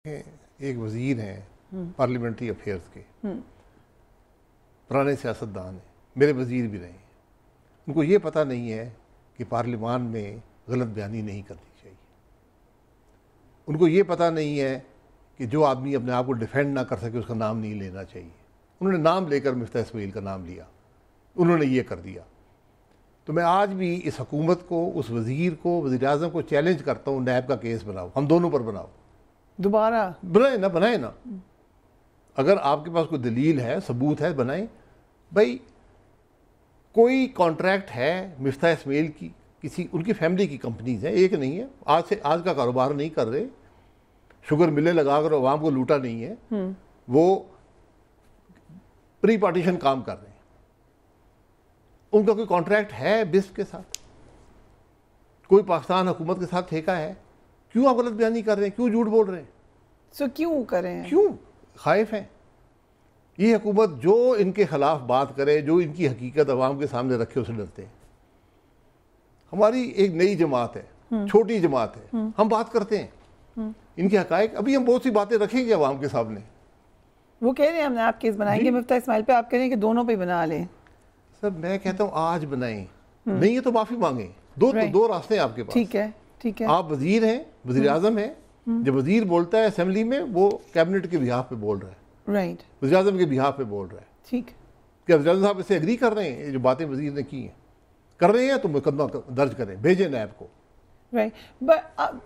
ایک وزیر ہیں پارلیمنٹری افیئرز کے، پرانے سیاستدان ہیں، میرے وزیر بھی رہے ہیں. ان کو یہ پتہ نہیں ہے کہ پارلیمان میں غلط بیانی نہیں کرنی چاہیے. ان کو یہ پتہ نہیں ہے کہ جو آدمی اپنے آپ کو ڈیفینڈ نہ کر سکے اس کا نام نہیں لینا چاہیے. انہوں نے نام لے کر مفتاح اسماعیل کا نام لیا، انہوں نے یہ کر دیا. تو میں آج بھی اس حکومت کو، اس وزیر کو، وزیر اعظم کو چیلنج کرتا ہوں، نیب کا کیس بناؤ، ہم دونوں پر بناؤ، دوبارہ بنائیں نا. اگر آپ کے پاس کوئی دلیل ہے، ثبوت ہے، بنائیں. بھائی کوئی کانٹریکٹ ہے مفتاح اسماعیل کی، کسی ان کی فیملی کی کمپنیز ہیں، ایک نہیں ہے. آج کا کاروبار نہیں کر رہے، شوگر ملیں لگا کر عوام کو لوٹا نہیں ہے، وہ پری پارٹیشن کام کر رہے ہیں. ان کا کوئی کانٹریکٹ ہے بسپ کے ساتھ، کوئی پاکستان حکومت کے ساتھ ٹھیکہ ہے. کیوں آپ غلط بیانی کر رہے ہیں؟ کیوں جھوٹ بول رہے ہیں؟ کیوں کریں؟ کیوں خائف ہیں؟ یہ حکومت جو ان کے خلاف بات کرے، جو ان کی حقیقت عوام کے سامنے رکھے، اسے ڈرتے ہیں. ہماری ایک نئی جماعت ہے، چھوٹی جماعت ہے، ہم بات کرتے ہیں ان کے حقائق. ابھی ہم بہت سی باتیں رکھیں گے عوام کے سامنے. وہ کہہ رہے ہیں ہم نے آپ کیس بنائیں گے مفتاح اسماعیل پہ، آپ کہہ رہے ہیں کہ دونوں پہ بنا لیں. سر میں کہتا ہوں آج بنائیں، نہیں ہے تو معافی مانگیں. دو راستے ہیں آپ کے پاس. ٹھیک ہے. آپ وزیر ہیں، وزیر اعظم ہیں. جب وزیر بولتا ہے اسمبلی میں، وہ کیبنٹ کے بہاف پہ بول رہا ہے، رائٹ، وزیر اعظم کے بہاف پہ بول رہا ہے. ٹھیک. کیا وزیر اعظم صاحب اس سے ایگری کر رہے ہیں؟ یہ جو باتیں وزیر نے کی ہیں کر رہے ہیں تو مقدمہ درج کریں، بھیجیں نیب کو. Right,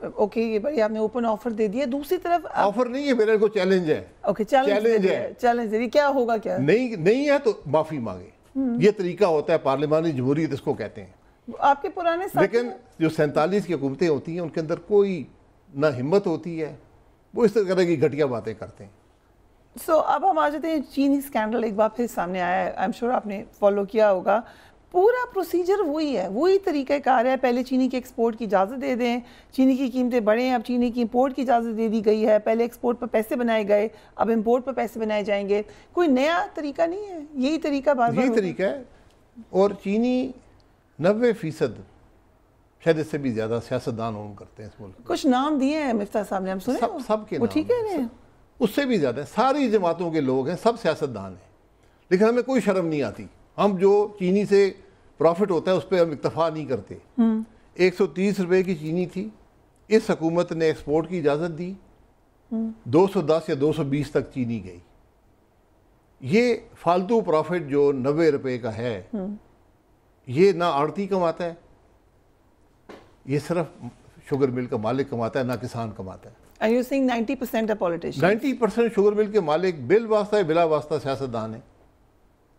okay. یہ بڑی آپ نے اوپن آفر دے دیا. دوسری طرف آفر نہیں ہے، میرے کو چیلنج ہے. اوکے، چیلنج ہے. کیا ہوگا؟ کیا نہیں ہے تو معافی مانگیں. یہ طریقہ ہوتا ہے پارلیمانی جمہوریت، اس کو کہتے ہیں. آپ کے پرانے لیکن جو 47 کی حکومتیں ہوتی ہیں ان کے اندر کوئی نہ ہمت ہوتی ہے، وہ اس طرح کی گھٹیا باتیں کرتے ہیں. اب ہم آ جاتے ہیں چینی اسکینڈل. ایک بار پھر سامنے آیا ہے، آئی ایم شیور آپ نے فالو کیا ہوگا. پورا پروسیجر وہی ہے، وہی طریقہ کار ہے. پہلے چینی کے ایکسپورٹ کی اجازت دے دیں، چینی کی قیمتیں بڑھیں. اب چینی کی امپورٹ کی اجازت دے دی گئی ہے. پہلے ایکسپورٹ پر پیسے بنائے گئے، اب امپورٹ پر پیسے بنائے جائیں گے. کوئی نیا طریقہ نہیں ہے، یہی طریقہ بار بار یہی طریقہ ہے. اور چینی 90% شاید اس سے بھی زیادہ سیاستدان ہوں کرتے ہیں اس ملک. کچھ نام دیے ہیں مفتاح صاحب نے، ہم سنے سب کے وہ نام ٹھیک کہہ رہے ہیں. اس سے بھی زیادہ ساری جماعتوں کے لوگ ہیں، سب سیاستدان ہیں. لیکن ہمیں کوئی شرم نہیں آتی. ہم جو چینی سے پروفٹ ہوتا ہے اس پہ ہم اکتفا نہیں کرتے. 130 روپے کی چینی تھی، اس حکومت نے ایکسپورٹ کی اجازت دی، 210 یا 220 تک چینی گئی. یہ فالتو پروفٹ جو 90 روپے کا ہے، یہ نہ آڑتی کماتا ہے، یہ صرف شوگر مل کا مالک کماتا ہے، نہ کسان کماتا ہے. Are you saying 90% are politicians? 90% sugar mill کے مالک بل واسطہ ہے بلا واسطہ سیاستدان ہیں.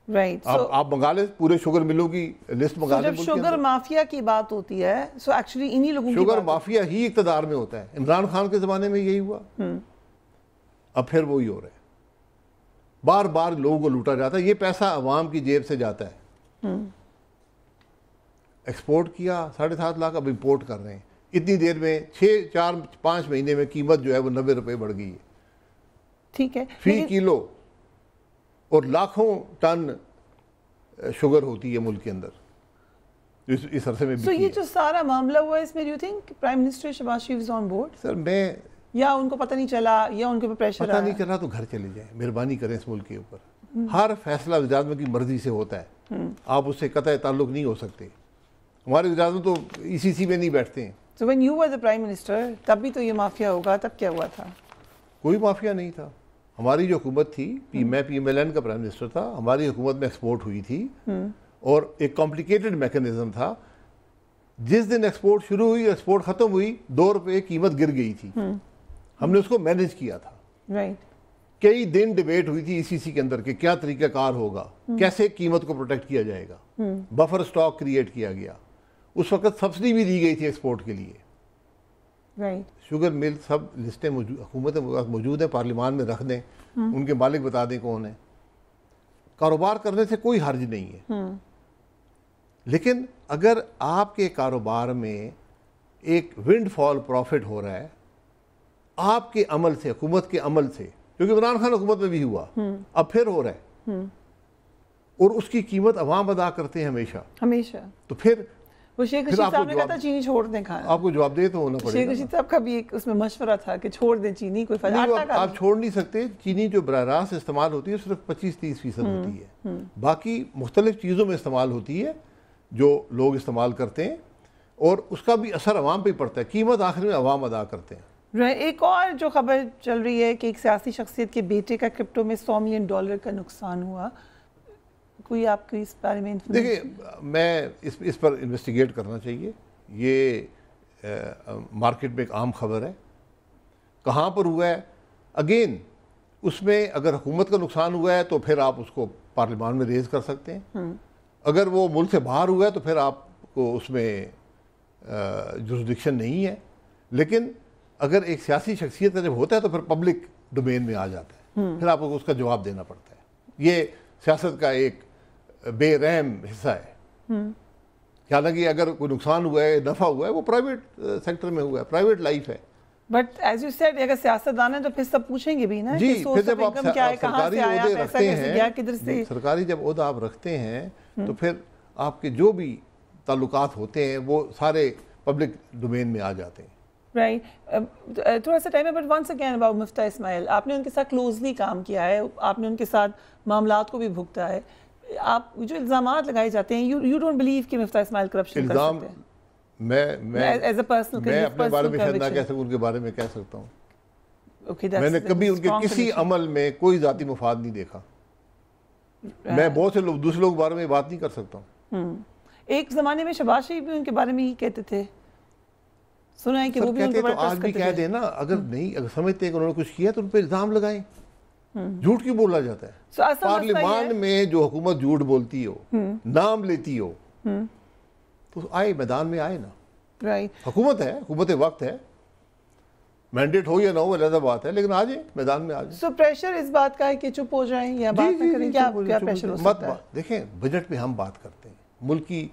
Right. آپ منگا لیں پورے شوگر ملوں کی لسٹ منگا لیں. جب شوگر مافیا کی بات ہوتی ہے، سو ایکچولی انہی لوگوں کی شوگر مافیا ہی اقتدار میں ہوتا ہے. عمران خان کے زمانے میں یہی ہوا، اب پھر وہی ہو رہا ہے. بار بار لوگوں کو لوٹا جاتا ہے. یہ پیسہ عوام کی جیب سے جاتا ہے. ایکسپورٹ کیا 7.5 لاکھ، اب امپورٹ کر رہے ہیں. اتنی دیر میں 4-5 مہینے میں قیمت جو ہے وہ 90 روپے بڑھ گئی ہے. ٹھیک ہے، فی کلو. اور لاکھوں ٹن شوگر ہوتی ہے ملک کے اندر اس عرصے میں. یہ جو سارا معاملہ ہوا ہے، اس میں do you think prime minister Shahbaz Sharif is on board? Sir میں یا ان کو پتہ نہیں چلا، یا ان کے اوپر پریشر پتہ نہیں چلا تو گھر چلے جائیں. مہربانی کریں اس ملک کے اوپر. ہر فیصلہ وزیر اعظم کی مرضی سے ہوتا ہے، آپ اس سے قطع تعلق نہیں ہو سکتے. ہمارے وزیر اعظم تو ECC میں نہیں بیٹھتے ہیں. So when you were the prime minister تب بھی تو یہ مافیا ہوگا. تب کیا ہوا تھا؟ کوئی مافیا نہیں تھا. ہماری جو حکومت تھی، میں PMLN کا پرائم منسٹر تھا، ہماری حکومت میں ایکسپورٹ ہوئی تھی اور ایک کمپلیکیٹڈ میکنزم تھا. جس دن ایکسپورٹ شروع ہوئی، ایکسپورٹ ختم ہوئی، 2 روپے قیمت گر گئی تھی. ہم نے اس کو مینیج کیا تھا. رائٹ. کئی دن ڈیبیٹ ہوئی تھی ECC کے اندر کہ کیا طریقہ کار ہوگا، کیسے قیمت کو پروٹیکٹ کیا جائے گا. بفر سٹاک کریٹ کیا گیا. اس وقت سبسڈی بھی دی گئی تھی ایکسپورٹ کے لیے. رائٹ. شوگر مل سب لسٹیں حکومت موجود ہیں، پارلیمان میں رکھ دیں، ان کے مالک بتا دیں کون ہیں. کاروبار کرنے سے کوئی حرج نہیں ہے. لیکن اگر آپ کے کاروبار میں ایک ونڈ فال پروفٹ ہو رہا ہے آپ کے عمل سے، حکومت کے عمل سے، کیونکہ عمران خان حکومت میں بھی ہوا، اب پھر ہو رہا ہے، اور اس کی قیمت عوام ادا کرتے ہیں ہمیشہ. ہمیشہ. تو پھر وہ شیخ رشید صاحب نے کہا تھا چینی چھوڑ دیں کھانا. آپ کو جواب دے تو ہونا پڑے گا. شیخ رشید صاحب کا بھی ایک اس میں مشورہ تھا کہ چھوڑ دیں چینی, کوئی فائدہ. آپ چھوڑ نہیں سکتے. چینی جو براہ راست استعمال ہوتی ہے صرف 25-30% ہوتی ہے, باقی مختلف چیزوں میں استعمال ہوتی ہے جو لوگ استعمال کرتے ہیں, اور اس کا بھی اثر عوام پہ ہی پڑتا ہے. قیمت آخر میں عوام ادا کرتے ہیں. ایک اور جو خبر چل رہی ہے کہ ایک سیاسی شخصیت کے بیٹے کا کرپٹو میں $100 ملین کا نقصان ہوا. کوئی آپ کو اس بارے میں دیکھیں, میں اس پر انویسٹیگیٹ کرنا چاہیے. یہ مارکیٹ میں ایک عام خبر ہے. کہاں پر ہوا ہے اگین, اس میں اگر حکومت کا نقصان ہوا ہے تو پھر آپ اس کو پارلیمان میں ریز کر سکتے ہیں. اگر وہ ملک سے باہر ہوا ہے تو پھر آپ کو اس میں جورسڈکشن نہیں ہے. لیکن اگر ایک سیاسی شخصیت کا جب ہوتا ہے تو پھر پبلک ڈومین میں آ جاتا ہے, پھر آپ کو اس کا جواب دینا پڑتا ہے. یہ سیاست کا ایک بے رحم حصہ ہے. حالانکہ اگر کوئی نقصان ہوا ہے, نفع ہوا ہے, وہ پرائیویٹ سیکٹر میں ہوا ہے, پرائیوٹ لائف ہے. بٹ ایز یو سیڈ اگر سیاستدان ہے تو پھر سب پوچھیں گے بھی نا جی, کہ پھر جب آپ سرکاری عہدے رکھتے ہیں, سرکاری جب عہدہ آپ رکھتے ہیں تو پھر آپ کے جو بھی تعلقات ہوتے ہیں وہ سارے پبلک ڈومین میں آ جاتے ہیں. رائٹ, تھوڑا سا ٹائم ہے, بٹ ونس اگین اباؤٹ مفتاح اسماعیل, آپ نے ان کے ساتھ کلوزلی کام کیا ہے, آپ نے ان کے ساتھ معاملات کو بھی بھگتا ہے. آپ جو الزامات لگائے جاتے ہیں, یو ڈونٹ بلیو کہ مفتاح اسماعیل کرپشن کر سکتے ہیں؟ میں اپنے بارے میں شاید نہ کہہ سکوں, ان کے بارے میں کہہ سکتا ہوں. میں نے کبھی ان کے کسی عمل میں کوئی ذاتی مفاد نہیں دیکھا. میں بہت سے لوگ دوسرے لوگوں کے بارے میں بات نہیں کر سکتا ہوں. ایک زمانے میں شہباز شریف بھی ان کے بارے میں ہی کہتے تھے, سنا ہے کہ وہ بھی ان کے بارے میں آج بھی کہہ دیں نا. اگر نہیں, اگر سمجھتے ہیں کہ انہوں نے کچھ کیا تو ان پہ الزام لگائیں. جھوٹ کیوں بولا جاتا ہے؟ پارلیمان میں جو حکومت جھوٹ بولتی ہو, نام لیتی ہو, تو آئے میدان میں آئے نا. حکومت ہے, حکومت وقت ہے, مینڈیٹ ہو یا نہ ہو علیحدہ بات ہے, لیکن آ جائیں میدان میں آ جائیں. سو پریشر اس بات کا ہے کہ چپ ہو جائیں یا بات نہ کریں, کیا پریشر ہو سکتا ہے؟ دیکھیں, بجٹ پہ ہم بات کرتے ہیں, ملک کی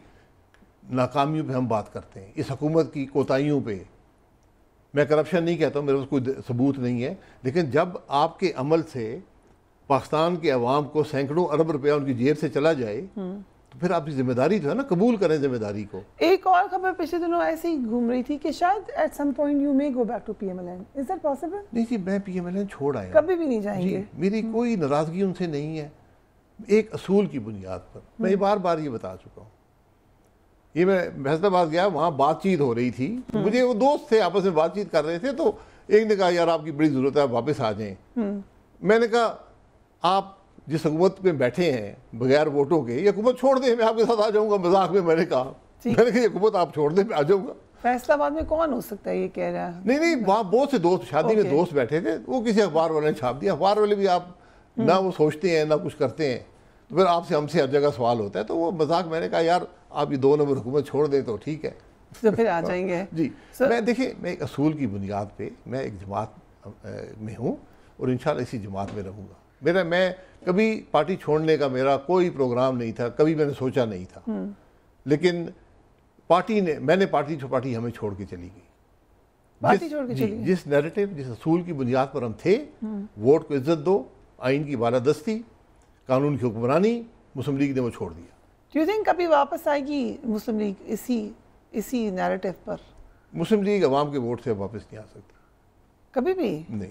ناکامیوں پہ ہم بات کرتے ہیں, اس حکومت کی کوتاہیوں پہ. میں کرپشن نہیں کہتا ہوں, میرے پاس کوئی ثبوت نہیں ہے, لیکن جب آپ کے عمل سے پاکستان کے عوام کو سینکڑوں ارب روپیہ ان کی جیب سے چلا جائے تو پھر آپ کی ذمہ داری جو ہے نا, قبول کریں ذمہ داری کو. ایک اور خبر پچھلے دنوں ایسے ہی گھوم رہی تھی کہ شاید at some point you may go back to PMLN. Is that possible? نہیں جی, میں PMLN چھوڑ آیا, کبھی بھی نہیں جائیں گے. میری کوئی ناراضگی ان سے نہیں ہے, ایک اصول کی بنیاد پر. میں بار بار یہ بتا چکا ہوں. یہ میں فیصل آباد گیا, وہاں بات چیت ہو رہی تھی, مجھے وہ دوست تھے آپس میں بات چیت کر رہے تھے, تو ایک نے کہا یار آپ کی بڑی ضرورت ہے, آپ واپس آ جائیں. میں نے کہا آپ جس حکومت میں بیٹھے ہیں بغیر ووٹوں کے, یہ حکومت چھوڑ دیں, میں آپ کے ساتھ آ جاؤں گا. مذاق میں نے کہا یہ حکومت آپ چھوڑ دیں, میں آ جاؤں گا. فیصل آباد میں کون ہو سکتا ہے یہ کہہ رہا ہے؟ نہیں, وہاں بہت سے دوست, شادی میں دوست بیٹھے تھے, وہ کسی اخبار والے نے چھاپ دیا. اخبار والے بھی آپ نہ وہ سوچتے ہیں نہ کچھ کرتے ہیں, تو پھر آپ سے ہم سے ہر جگہ سوال ہوتا ہے. تو وہ مذاق, میں نے کہا یار آپ یہ 2 نمبر حکومت چھوڑ دیں تو ٹھیک ہے, تو پھر آ جائیں گے. جی, میں دیکھیں, میں ایک اصول کی بنیاد پہ میں ایک جماعت میں ہوں اور انشاءاللہ اسی جماعت میں رہوں گا. میں کبھی پارٹی چھوڑنے کا میرا کوئی پروگرام نہیں تھا, کبھی میں نے سوچا نہیں تھا. لیکن میں نے پارٹی ہمیں چھوڑ کے چلی گئی. جس نیریٹو, جس اصول کی بنیاد پر ہم تھے, ووٹ کو عزت دو, آئین کی بالادستی, قانون کی حکمرانی, مسلم لیگ نے وہ چھوڑ دیا. Do you think کبھی واپس آئے گی مسلم لیگ اسی نیریٹو پر؟ مسلم لیگ عوام کے ووٹ سے واپس نہیں آ سکتی کبھی بھی نہیں.